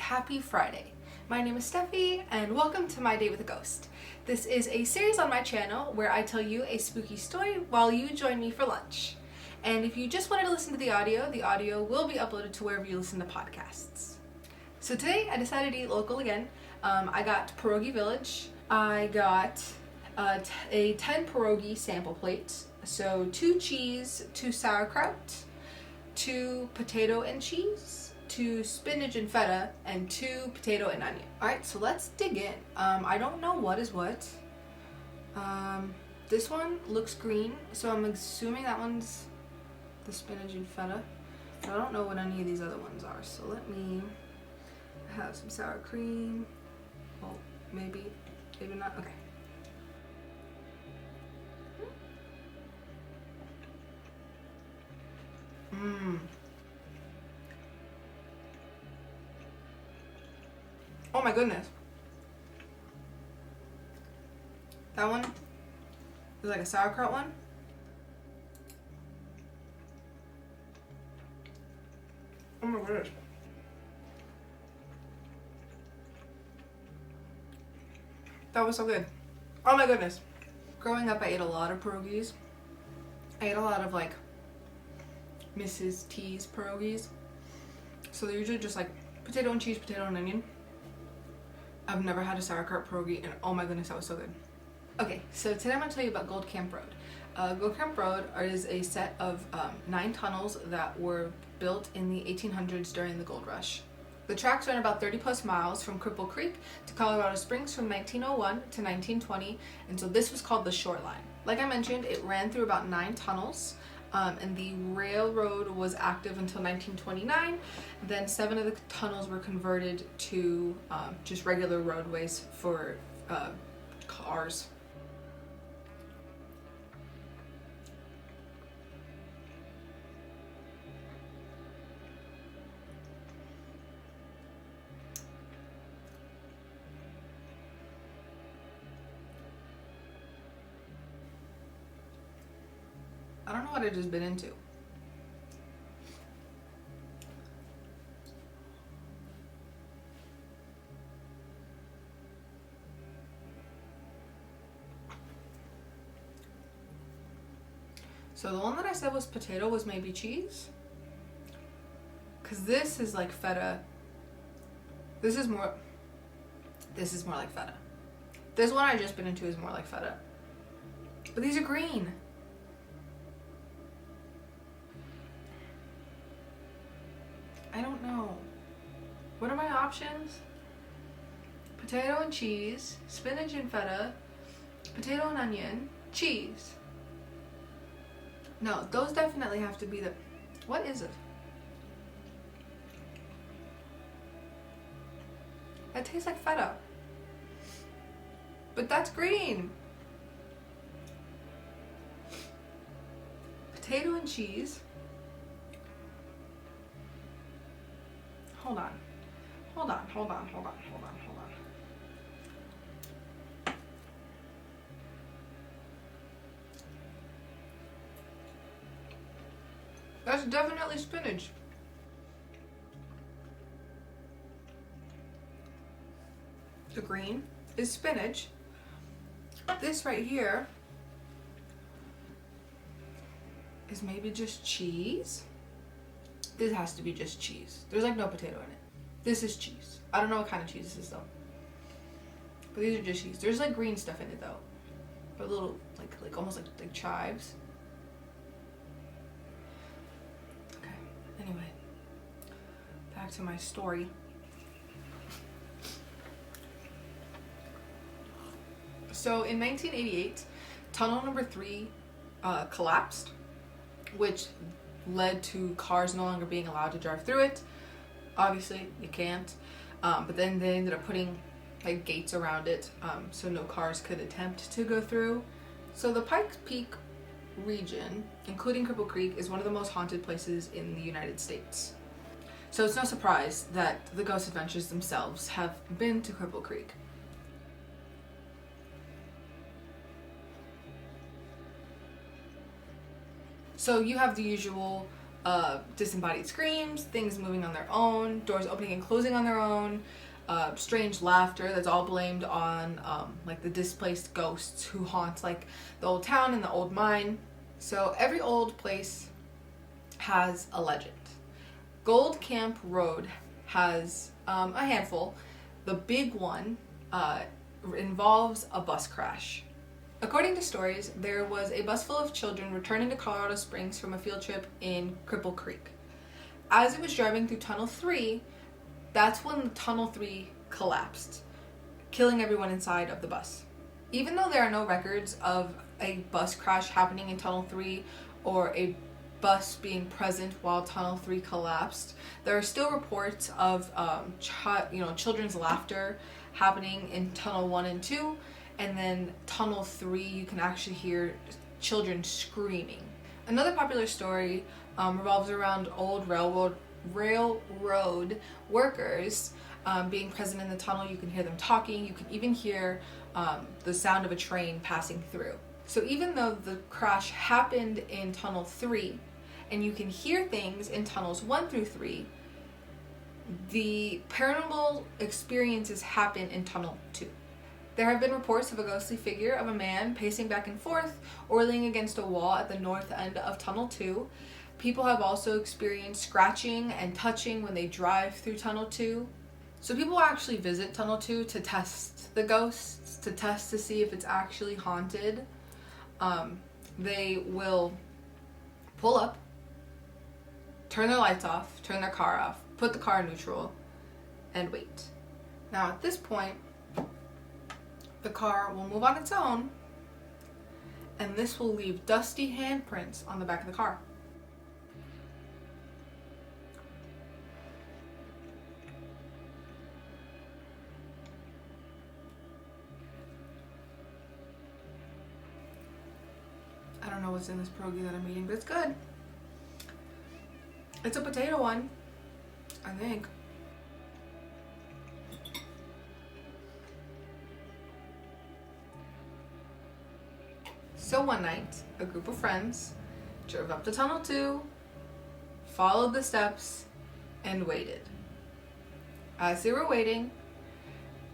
happy Friday. My name is Steffi and welcome to My Day with a Ghost. This is a series on my channel where I tell you a spooky story while you join me for lunch. And if you just wanted to listen to the audio will be uploaded to wherever you listen to podcasts. So today I decided to eat local again. I got Pierogi Village. I got a 10 pierogi sample plates. So 2 cheese, 2 sauerkraut, 2 potato and cheese, 2 spinach and feta, and 2 potato and onion. Alright, so let's dig in. I don't know what is what. This one looks green, so I'm assuming that one's the spinach and feta. But I don't know what any of these other ones are, so let me have some sour cream. Oh, maybe not. Okay. Oh my goodness. That one is like a sauerkraut one. Oh my goodness. That was so good. Oh my goodness. Growing up, I ate a lot of pierogies. I ate a lot of like Mrs. T's pierogies. So they're usually just like potato and cheese, potato and onion. I've never had a sauerkraut pierogi and oh my goodness, that was so good. Okay, so today I'm going to tell you about Gold Camp Road. Gold Camp Road is a set of 9 tunnels that were built in the 1800s during the gold rush. The tracks ran about 30 plus miles from Cripple Creek to Colorado Springs from 1901 to 1920, and so this was called the shoreline. Like I mentioned, it ran through about 9 tunnels. And the railroad was active until 1929. Then 7 of the tunnels were converted to just regular roadways for cars. I don't know what I just bit into. So the one that I said was potato was maybe cheese. Cause this is like feta. This is more like feta. This one I just bit into is more like feta. But these are green. I don't know. What are my options? Potato and cheese, spinach and feta, potato and onion, cheese. No, those definitely have to be the... What is it? That tastes like feta. But that's green. Potato and cheese. Hold on. That's definitely spinach. The green is spinach. This right here is maybe just cheese. This has to be just cheese. There's like no potato in it. This is cheese. I don't know what kind of cheese this is though. But these are just cheese. There's like green stuff in it though. But little like almost like chives. Okay. Anyway. Back to my story. So in 1988, tunnel number 3 collapsed, which led to cars no longer being allowed to drive through it. Obviously, you can't. But then they ended up putting like gates around it so no cars could attempt to go through. So the Pikes Peak region, including Cripple Creek, is one of the most haunted places in the United States. So it's no surprise that the Ghost Adventures themselves have been to Cripple Creek. So you have the usual disembodied screams, things moving on their own, doors opening and closing on their own, strange laughter that's all blamed on like the displaced ghosts who haunt like the old town and the old mine. So every old place has a legend. Gold Camp Road has a handful. The big one involves a bus crash. According to stories, there was a bus full of children returning to Colorado Springs from a field trip in Cripple Creek. As it was driving through Tunnel 3, that's when Tunnel 3 collapsed, killing everyone inside of the bus. Even though there are no records of a bus crash happening in Tunnel 3 or a bus being present while Tunnel 3 collapsed, there are still reports of children's laughter happening in Tunnel 1 and 2, and then Tunnel 3 you can actually hear children screaming. Another popular story revolves around old railroad workers being present in the tunnel. You can hear them talking, you can even hear the sound of a train passing through. So even though the crash happened in Tunnel 3, and you can hear things in Tunnels 1 through 3, the paranormal experiences happen in Tunnel 2. There have been reports of a ghostly figure of a man pacing back and forth or leaning against a wall at the north end of Tunnel 2. People have also experienced scratching and touching when they drive through Tunnel 2. So people actually visit Tunnel 2 to test the ghosts, to test to see if it's actually haunted. They will pull up, turn their lights off, turn their car off, put the car in neutral, and wait. Now at this point, the car will move on its own, and this will leave dusty handprints on the back of the car. I don't know what's in this pierogi that I'm eating, but it's good. It's a potato one, I think. So one night, a group of friends drove up to Tunnel 2, followed the steps, and waited. As they were waiting,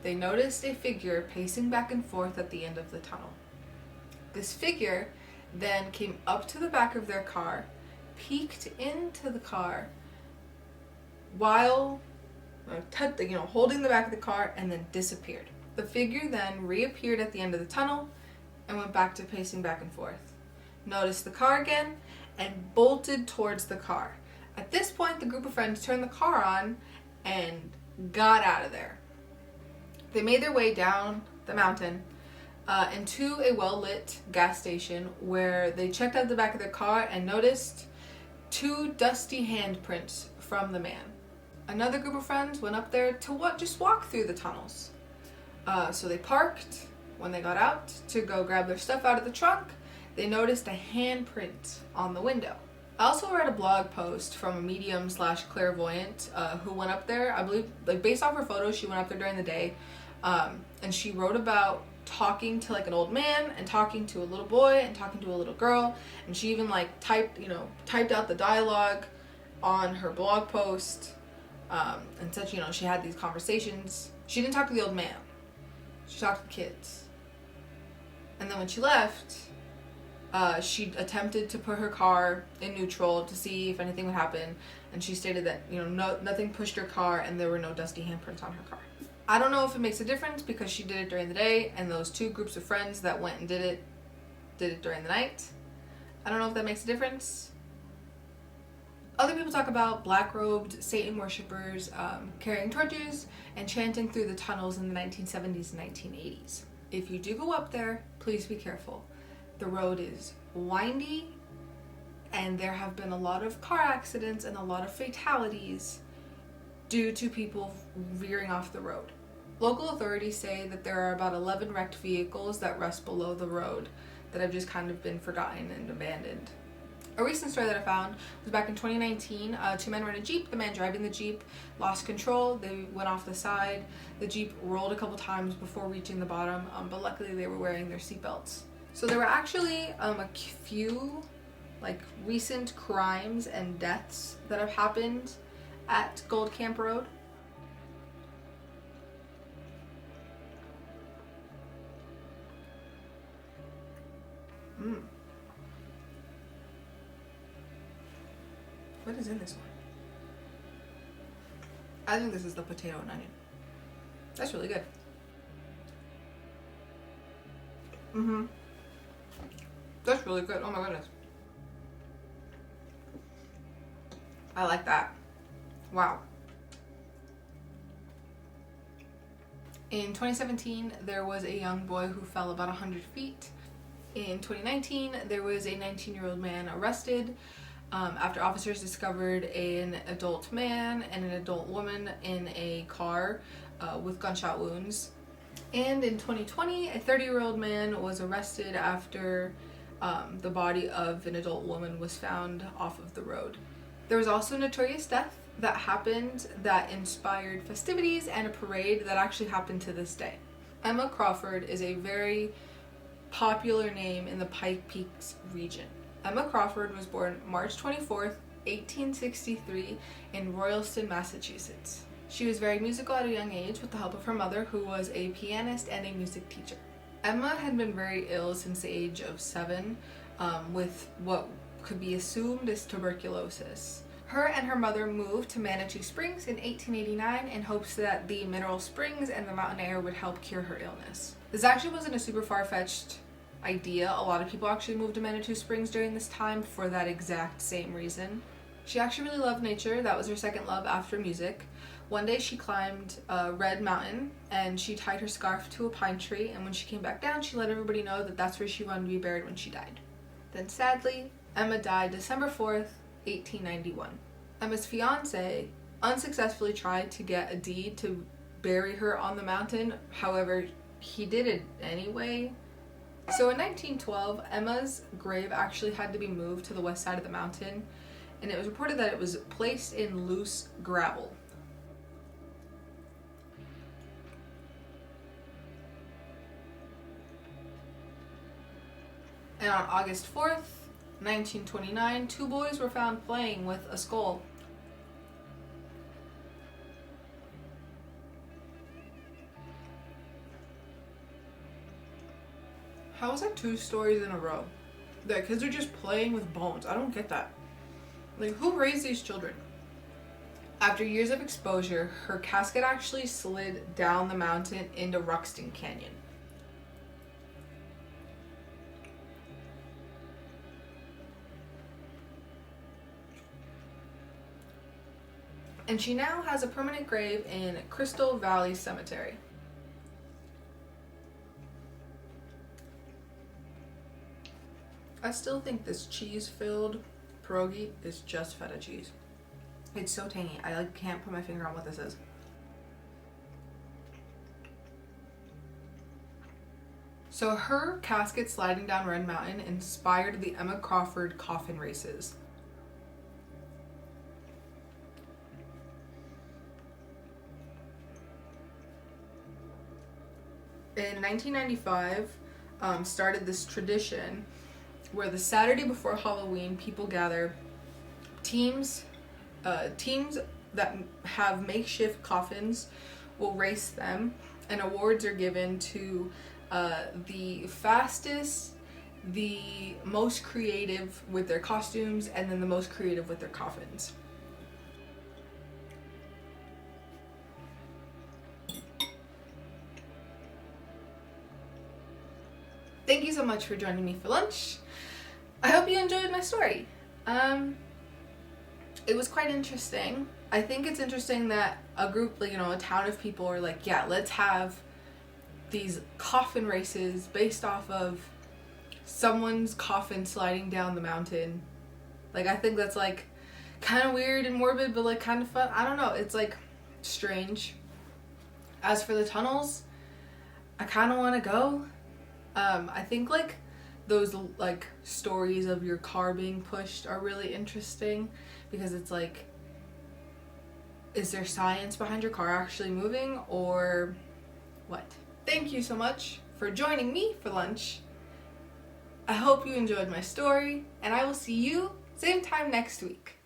they noticed a figure pacing back and forth at the end of the tunnel. This figure then came up to the back of their car, peeked into the car while holding the back of the car, and then disappeared. The figure then reappeared at the end of the tunnel and went back to pacing back and forth. Noticed the car again and bolted towards the car. At this point, the group of friends turned the car on and got out of there. They made their way down the mountain into a well-lit gas station where they checked out the back of their car and noticed 2 dusty handprints from the man. Another group of friends went up there to just walk through the tunnels. So they parked. When they got out to go grab their stuff out of the trunk, they noticed a handprint on the window. I also read a blog post from a medium/clairvoyant who went up there. I believe, based off her photos, she went up there during the day, and she wrote about talking to an old man and talking to a little boy and talking to a little girl, and she even typed out the dialogue on her blog post, and said she had these conversations. She didn't talk to the old man, she talked to the kids. And then when she left, she attempted to put her car in neutral to see if anything would happen, and she stated that nothing pushed her car and there were no dusty handprints on her car. I don't know if it makes a difference because she did it during the day, and those 2 groups of friends that went and did it during the night. I don't know if that makes a difference. Other people talk about black-robed Satan worshippers carrying torches and chanting through the tunnels in the 1970s and 1980s. If you do go up there, please be careful. The road is windy, and there have been a lot of car accidents and a lot of fatalities due to people veering off the road. Local authorities say that there are about 11 wrecked vehicles that rest below the road that have just kind of been forgotten and abandoned. A recent story that I found was back in 2019. 2 men were in a Jeep. The man driving the Jeep lost control. They went off the side. The Jeep rolled a couple times before reaching the bottom, but luckily they were wearing their seatbelts. So there were actually a few like recent crimes and deaths that have happened at Gold Camp Road. What is in this one? I think this is the potato and onion. That's really good. That's really good. Oh my goodness. I like that. Wow. In 2017, there was a young boy who fell about 100 feet. In 2019, there was a 19-year-old man arrested after officers discovered an adult man and an adult woman in a car with gunshot wounds. And in 2020, a 30-year-old man was arrested after the body of an adult woman was found off of the road. There was also a notorious death that happened that inspired festivities and a parade that actually happened to this day. Emma Crawford is a very popular name in the Pike Peaks region. Emma Crawford was born March 24th, 1863 in Royalston, Massachusetts. She was very musical at a young age with the help of her mother, who was a pianist and a music teacher. Emma had been very ill since the age of 7 with what could be assumed as tuberculosis. Her and her mother moved to Manitou Springs in 1889 in hopes that the mineral springs and the mountain air would help cure her illness. This actually wasn't a super far-fetched idea. A lot of people actually moved to Manitou Springs during this time for that exact same reason. She actually really loved nature. That was her second love after music. One day she climbed Red Mountain and she tied her scarf to a pine tree, and when she came back down, she let everybody know that that's where she wanted to be buried when she died. Then sadly, Emma died December 4th, 1891. Emma's fiance unsuccessfully tried to get a deed to bury her on the mountain. However, he did it anyway. So in 1912, Emma's grave actually had to be moved to the west side of the mountain, and it was reported that it was placed in loose gravel. And on August 4th, 1929, 2 boys were found playing with a skull. How is that 2 stories in a row? The kids are just playing with bones. I don't get that. Like, who raised these children? After years of exposure, her casket actually slid down the mountain into Ruxton Canyon. And she now has a permanent grave in Crystal Valley Cemetery. I still think this cheese-filled pierogi is just feta cheese. It's so tangy. I can't put my finger on what this is. So her casket sliding down Red Mountain inspired the Emma Crawford coffin races. In 1995, started this tradition where the Saturday before Halloween, people gather. Teams that have makeshift coffins will race them, and awards are given to the fastest, the most creative with their costumes, and then the most creative with their coffins. Thank you so much for joining me for lunch. I hope you enjoyed my story. It was quite interesting. I think it's interesting that a group, like, a town of people are like, yeah, let's have these coffin races based off of someone's coffin sliding down the mountain. Like, I think that's like kind of weird and morbid, but like kind of fun. I don't know. It's like strange. As for the tunnels, I kind of want to go. I think like those like stories of your car being pushed are really interesting, because it's like, is there science behind your car actually moving or what? Thank you so much for joining me for lunch. I hope you enjoyed my story, and I will see you same time next week.